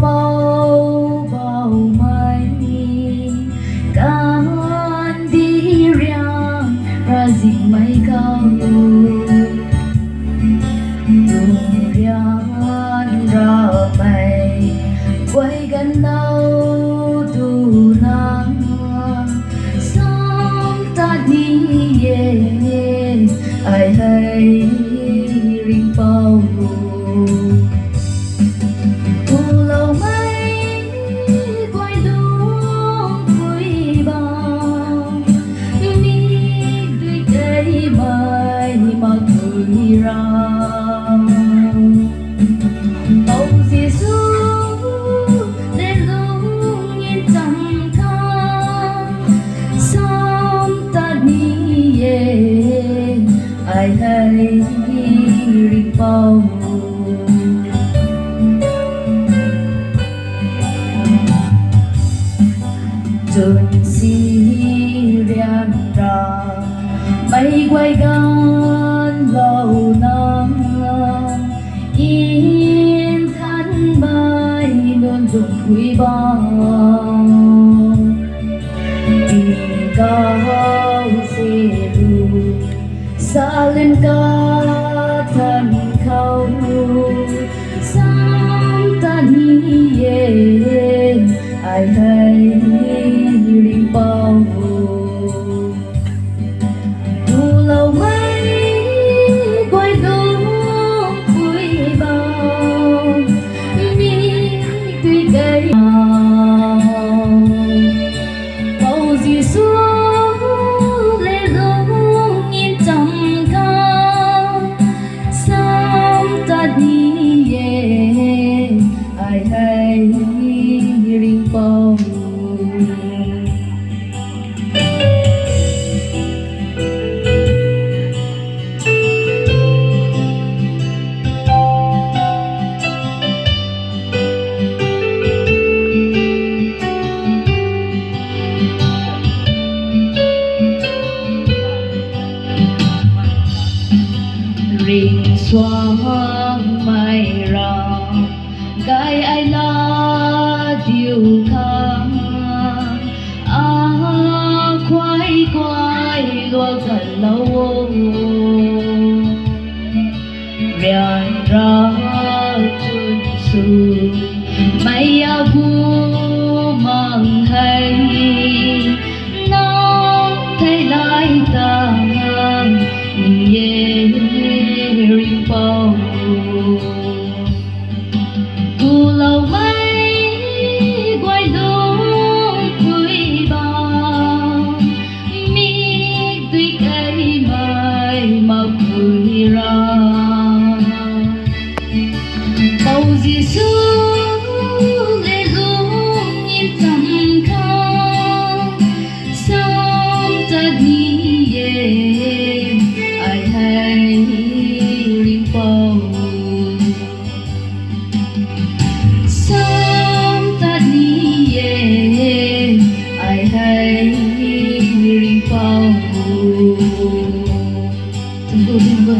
bao bao mai kan đi riang ra dinh mai cao tung riang ra mây quay gần đâu tu nang sông ta đi ai hay ring bao ai hay ring bao chôn si rian ra mây quay gan lâu năm yên thân bay luôn dùng quý bao tình cao xe lu xa lên ca thân khâu sáng ta đi ai hay đi bao dù lâu mấy quay đúng vui bao mi tuy cây bao gì xuống lê lông nhìn trầm cao sáng ta đi ai hay ring bao ring xoang mai ra gai ai la điều khang quay quay lúa gần lâu rian ra chun su mây vu mang hay nó thấy lại ta ring bao dù lâu mấy quay đúng vui bao mi tuy cây mai mà vui ra bao gì xuống lê lung nhìn trầm khang sớm ta đi ai hay ring bao sớm ta đi ai hay ring bao tunggu